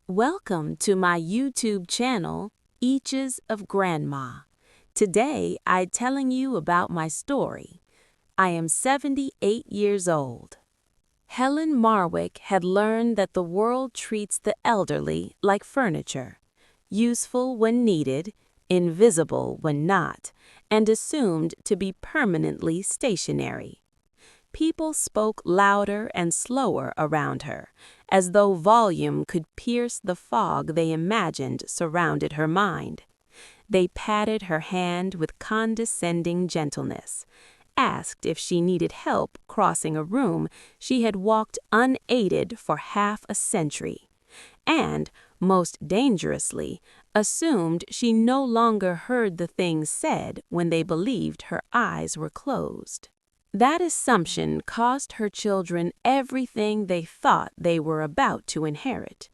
Welcome to my YouTube channel, Eaches of Grandma. Today, I'm telling you about my story. I am 78 years old. Helen Marwick had learned that the world treats the elderly like furniture, useful when needed, invisible when not, and assumed to be permanently stationary. People spoke louder and slower around her, as though volume could pierce the fog they imagined surrounded her mind. They patted her hand with condescending gentleness, asked if she needed help crossing a room she had walked unaided for half a century, and, most dangerously, assumed she no longer heard the things said when they believed her eyes were closed. That assumption cost her children everything they thought they were about to inherit.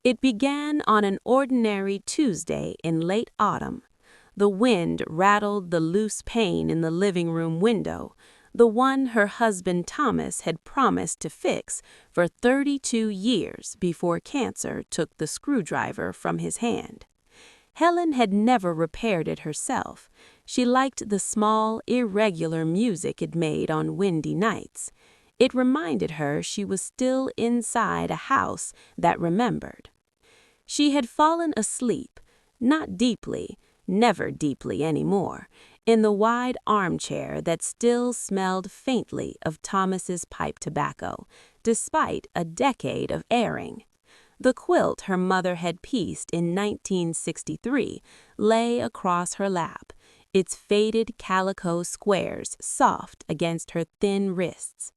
It began on an ordinary Tuesday in late autumn. The wind rattled the loose pane in the living room window, the one her husband Thomas had promised to fix for 32 years before cancer took the screwdriver from his hand. Helen had never repaired it herself. She liked the small, irregular music it made on windy nights. It reminded her she was still inside a house that remembered. She had fallen asleep, not deeply, never deeply anymore, in the wide armchair that still smelled faintly of Thomas's pipe tobacco, despite a decade of airing. The quilt her mother had pieced in 1963 lay across her lap, its faded calico squares soft against her thin wrists.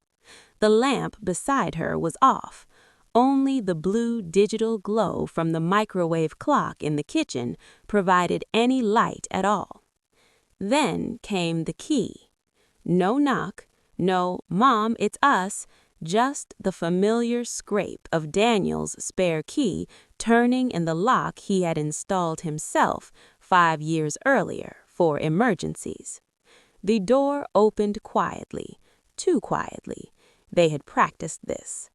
The lamp beside her was off. Only the blue digital glow from the microwave clock in the kitchen provided any light at all. Then came the key. No knock, no "Mom, it's us," just the familiar scrape of Daniel's spare key turning in the lock he had installed himself 5 years earlier for emergencies. The door opened quietly, too quietly. They had practiced this.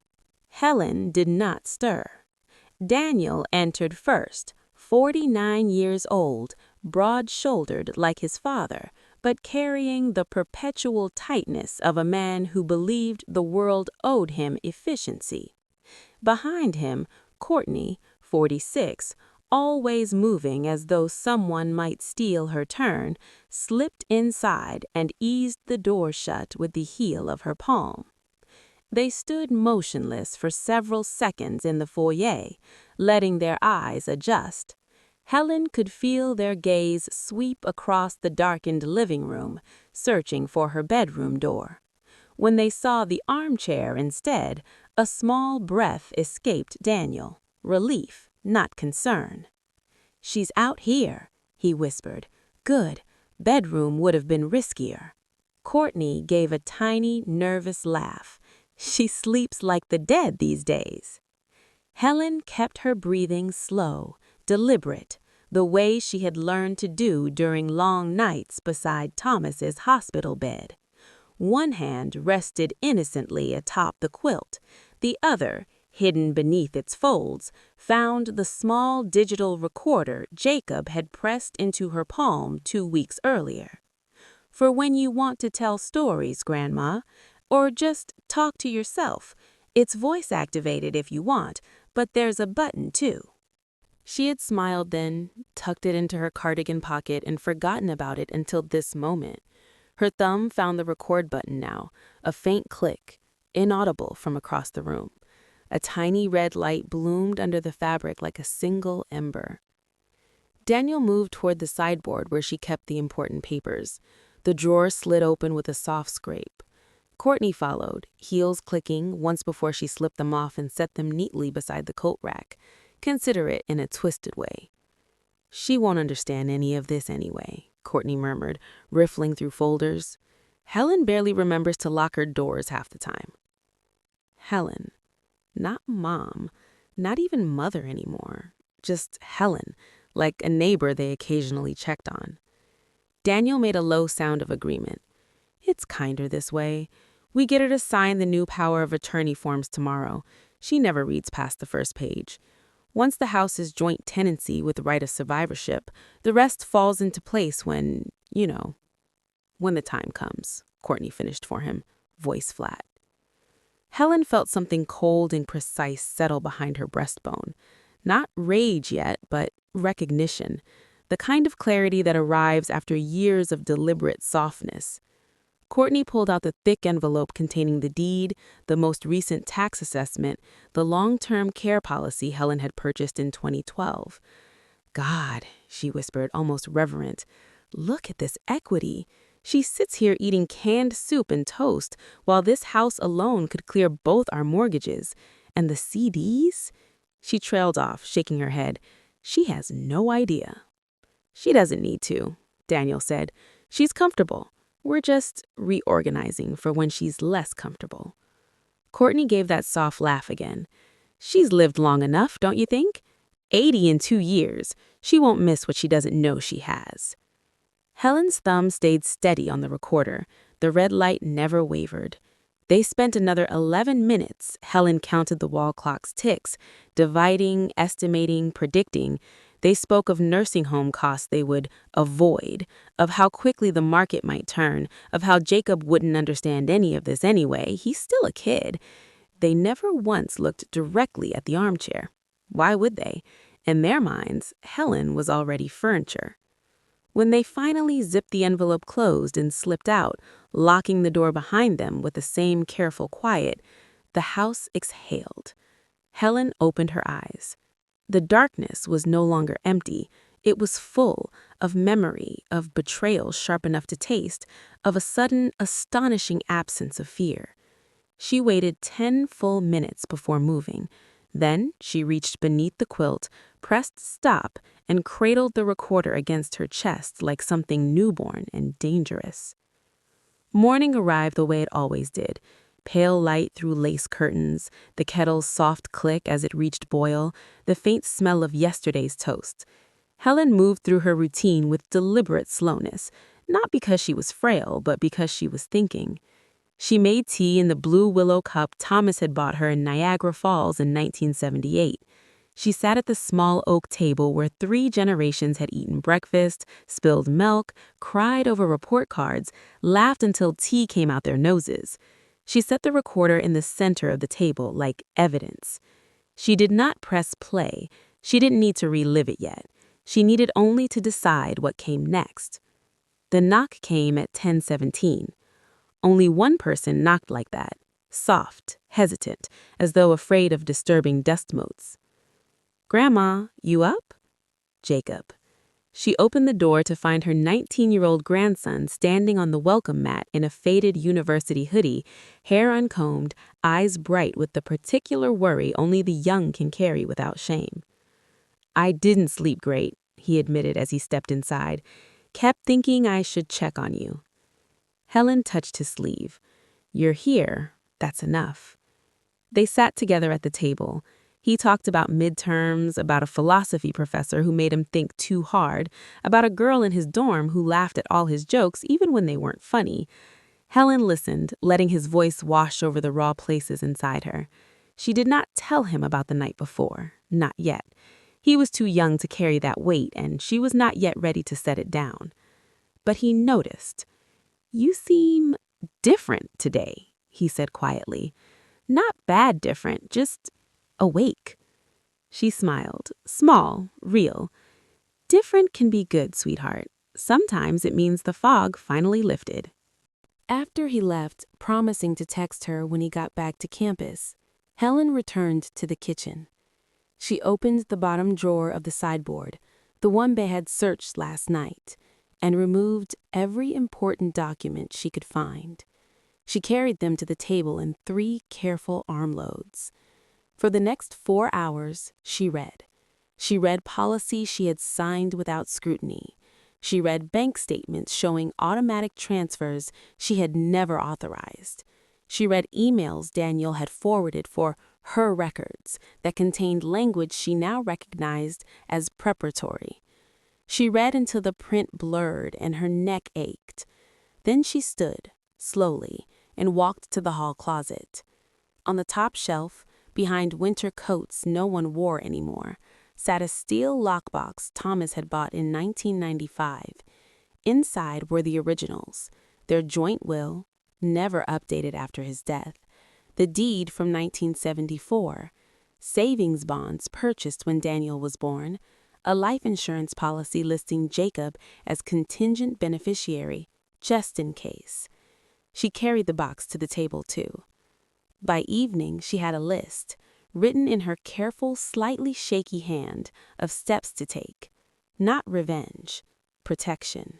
Helen did not stir. Daniel entered first, 49 years old, broad-shouldered like his father, but carrying the perpetual tightness of a man who believed the world owed him efficiency. Behind him, Courtney, 46, always moving as though someone might steal her turn, slipped inside and eased the door shut with the heel of her palm. They stood motionless for several seconds in the foyer, letting their eyes adjust. Helen could feel their gaze sweep across the darkened living room, searching for her bedroom door. When they saw the armchair instead, a small breath escaped Daniel, relief, not concern. "She's out here," he whispered. "Good. Bedroom would have been riskier." Courtney gave a tiny, nervous laugh. "She sleeps like the dead these days." Helen kept her breathing slow, deliberate, the way she had learned to do during long nights beside Thomas's hospital bed. One hand rested innocently atop the quilt. The other, hidden beneath its folds, found the small digital recorder Jacob had pressed into her palm 2 weeks earlier. "For when you want to tell stories, Grandma, or just talk to yourself. It's voice-activated if you want, but there's a button too." She had smiled then, tucked it into her cardigan pocket, and forgotten about it until this moment. Her thumb found the record button now, a faint click, inaudible from across the room. A tiny red light bloomed under the fabric like a single ember. Daniel moved toward the sideboard where she kept the important papers. The drawer slid open with a soft scrape. Courtney followed, heels clicking once before she slipped them off and set them neatly beside the coat rack, considerate in a twisted way. "She won't understand any of this anyway," Courtney murmured, riffling through folders. "Helen barely remembers to lock her doors half the time." Helen. Not Mom, not even Mother anymore. Just Helen, like a neighbor they occasionally checked on. Daniel made a low sound of agreement. "It's kinder this way. We get her to sign the new power of attorney forms tomorrow. She never reads past the first page. Once the house is joint tenancy with right of survivorship, the rest falls into place when the time comes, Courtney finished for him, voice flat. Helen felt something cold and precise settle behind her breastbone. Not rage yet, but recognition, the kind of clarity that arrives after years of deliberate softness. Courtney pulled out the thick envelope containing the deed, the most recent tax assessment, the long-term care policy Helen had purchased in 2012. God, she whispered, almost reverent, look at this equity. She sits here eating canned soup and toast, while this house alone could clear both our mortgages. And the CDs? She trailed off, shaking her head. She has no idea. She doesn't need to, Daniel said. She's comfortable. We're just reorganizing for when she's less comfortable. Courtney gave that soft laugh again. She's lived long enough, don't you think? 80 in 2 years. She won't miss what she doesn't know she has. Helen's thumb stayed steady on the recorder. The red light never wavered. They spent another 11 minutes. Helen counted the wall clock's ticks, dividing, estimating, predicting. They spoke of nursing home costs they would avoid, of how quickly the market might turn, of how Jacob wouldn't understand any of this anyway. He's still a kid. They never once looked directly at the armchair. Why would they? In their minds, Helen was already furniture. When they finally zipped the envelope closed and slipped out, locking the door behind them with the same careful quiet, the house exhaled. Helen opened her eyes. The darkness was no longer empty. It was full of memory, of betrayal sharp enough to taste, of a sudden, astonishing absence of fear. She waited 10 full minutes before moving. Then she reached beneath the quilt, pressed stop, and cradled the recorder against her chest like something newborn and dangerous. Morning arrived the way it always did. Pale light through lace curtains, the kettle's soft click as it reached boil, the faint smell of yesterday's toast. Helen moved through her routine with deliberate slowness, not because she was frail, but because she was thinking. She made tea in the blue willow cup Thomas had bought her in Niagara Falls in 1978. She sat at the small oak table where 3 generations had eaten breakfast, spilled milk, cried over report cards, laughed until tea came out their noses. She set the recorder in the center of the table like evidence. She did not press play. She didn't need to relive it yet. She needed only to decide what came next. The knock came at 10:17. Only one person knocked like that, soft, hesitant, as though afraid of disturbing dust motes. "Grandma, you up?" Jacob. She opened the door to find her 19-year-old grandson standing on the welcome mat in a faded university hoodie, hair uncombed, eyes bright with the particular worry only the young can carry without shame. "I didn't sleep great," he admitted as he stepped inside. "Kept thinking I should check on you." Helen touched his sleeve. "You're here. That's enough." They sat together at the table. He talked about midterms, about a philosophy professor who made him think too hard, about a girl in his dorm who laughed at all his jokes even when they weren't funny. Helen listened, letting his voice wash over the raw places inside her. She did not tell him about the night before, not yet. He was too young to carry that weight, and she was not yet ready to set it down. But he noticed. "You seem different today," he said quietly. "Not bad different, just awake." She smiled, small, real. "Different can be good, sweetheart. Sometimes it means the fog finally lifted." After he left, promising to text her when he got back to campus, Helen returned to the kitchen. She opened the bottom drawer of the sideboard, the one they had searched last night, and removed every important document she could find. She carried them to the table in 3 careful armloads. For the next 4 hours, she read. She read policy she had signed without scrutiny. She read bank statements showing automatic transfers she had never authorized. She read emails Daniel had forwarded for her records that contained language she now recognized as preparatory. She read until the print blurred and her neck ached. Then she stood, slowly, and walked to the hall closet. On the top shelf, Behind winter coats no one wore anymore sat a steel lockbox Thomas had bought in 1995. Inside were the originals, their joint will, never updated after his death, the deed from 1974, savings bonds purchased when Daniel was born, a life insurance policy listing Jacob as contingent beneficiary, just in case. She carried the box to the table, too. By evening, she had a list, written in her careful, slightly shaky hand, of steps to take. Not revenge, protection.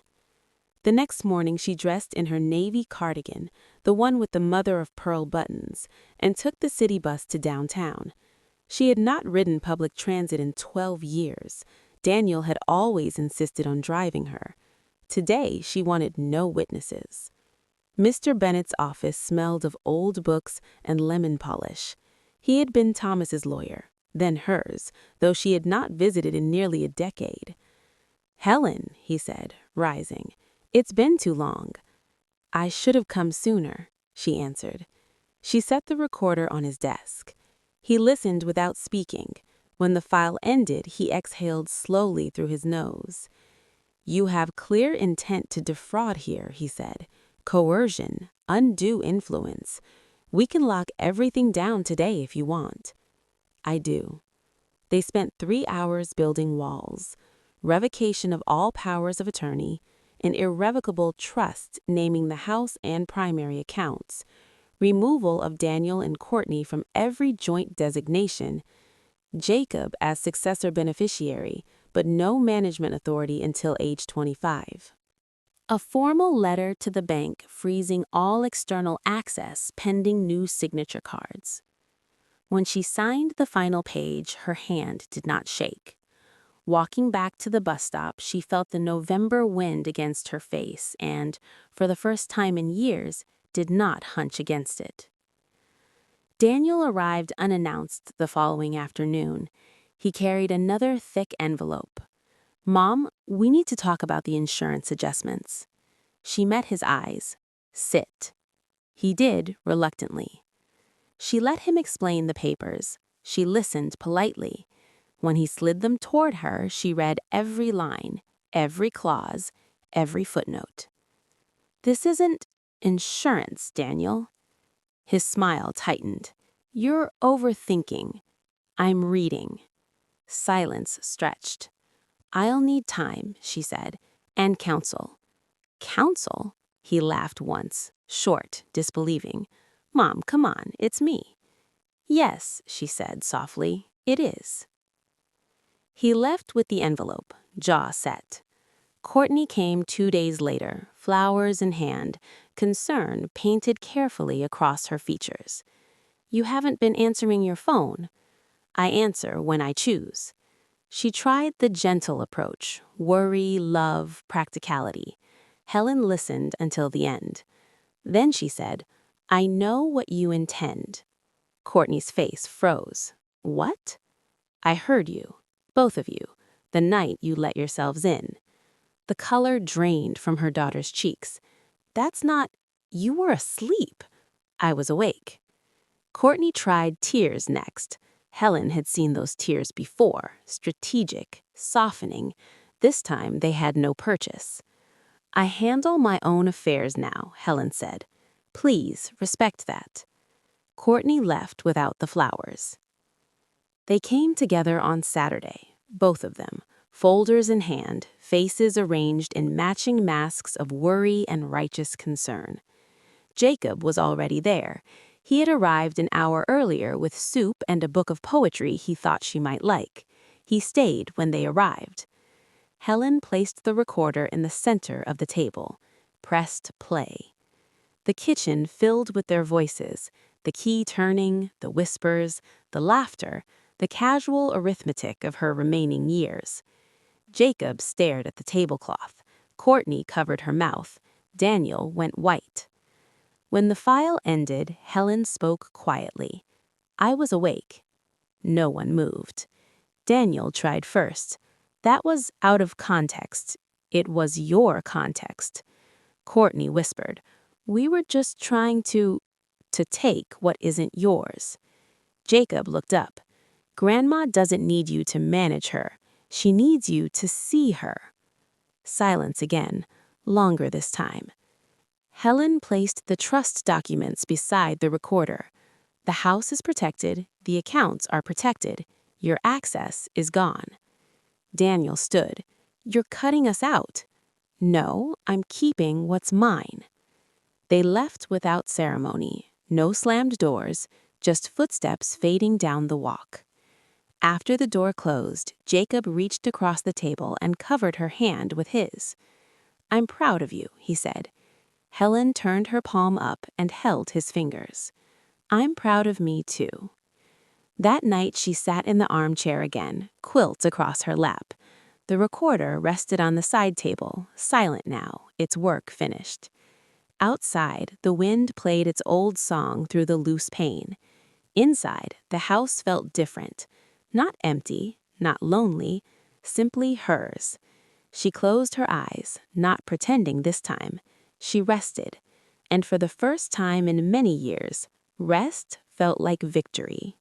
The next morning, she dressed in her navy cardigan, the one with the mother-of-pearl buttons, and took the city bus to downtown. She had not ridden public transit in 12 years. Daniel had always insisted on driving her. Today, she wanted no witnesses. Mr. Bennett's office smelled of old books and lemon polish. He had been Thomas's lawyer, then hers, though she had not visited in nearly a decade. "Helen," he said, rising, "it's been too long." "I should have come sooner," she answered. She set the recorder on his desk. He listened without speaking. When the file ended, he exhaled slowly through his nose. "You have clear intent to defraud here," he said. "Coercion, undue influence. We can lock everything down today if you want." "I do." They spent 3 hours building walls, revocation of all powers of attorney, an irrevocable trust naming the house and primary accounts, removal of Daniel and Courtney from every joint designation, Jacob as successor beneficiary, but no management authority until age 25. A formal letter to the bank freezing all external access pending new signature cards. When she signed the final page, her hand did not shake. Walking back to the bus stop, she felt the November wind against her face and, for the first time in years, did not hunch against it. Daniel arrived unannounced the following afternoon. He carried another thick envelope. "Mom, we need to talk about the insurance adjustments." She met his eyes. "Sit." He did, reluctantly. She let him explain the papers. She listened politely. When he slid them toward her, she read every line, every clause, every footnote. "This isn't insurance, Daniel." His smile tightened. "You're overthinking." "I'm reading." Silence stretched. "I'll need time," she said, "and counsel." "Counsel?" He laughed once, short, disbelieving. "Mom, come on, it's me." "Yes," she said softly, "it is." He left with the envelope, jaw set. Courtney came 2 days later, flowers in hand, concern painted carefully across her features. "You haven't been answering your phone." "I answer when I choose." She tried the gentle approach, worry, love, practicality. Helen listened until the end. Then she said, "I know what you intend." Courtney's face froze. "What?" "I heard you, both of you, the night you let yourselves in." The color drained from her daughter's cheeks. "That's not— You were asleep." "I was awake." Courtney tried tears next. Helen had seen those tears before, strategic, softening. This time they had no purchase. "I handle my own affairs now," Helen said. "Please respect that." Courtney left without the flowers. They came together on Saturday, both of them, folders in hand, faces arranged in matching masks of worry and righteous concern. Jacob was already there. He had arrived an hour earlier with soup and a book of poetry he thought she might like. He stayed when they arrived. Helen placed the recorder in the center of the table, pressed play. The kitchen filled with their voices, the key turning, the whispers, the laughter, the casual arithmetic of her remaining years. Jacob stared at the tablecloth. Courtney covered her mouth. Daniel went white. When the file ended, Helen spoke quietly. "I was awake." No one moved. Daniel tried first. "That was out of context. It was your context." Courtney whispered, "We were just trying to take what isn't yours." Jacob looked up. Grandma doesn't need you to manage her. She needs you to see her. Silence again, longer this time. Helen placed the trust documents beside the recorder. The house is protected, the accounts are protected, your access is gone. Daniel stood. You're cutting us out. No, I'm keeping what's mine. They left without ceremony. No slammed doors, just footsteps fading down the walk. After the door closed, Jacob reached across the table and covered her hand with his. I'm proud of you, he said. Helen turned her palm up and held his fingers. I'm proud of me too. That night she sat in the armchair again, quilt across her lap. The recorder rested on the side table, silent now, its work finished. Outside, the wind played its old song through the loose pane. Inside, the house felt different. Not empty, not lonely, simply hers. She closed her eyes, not pretending this time. She rested. And for the first time in many years, rest felt like victory.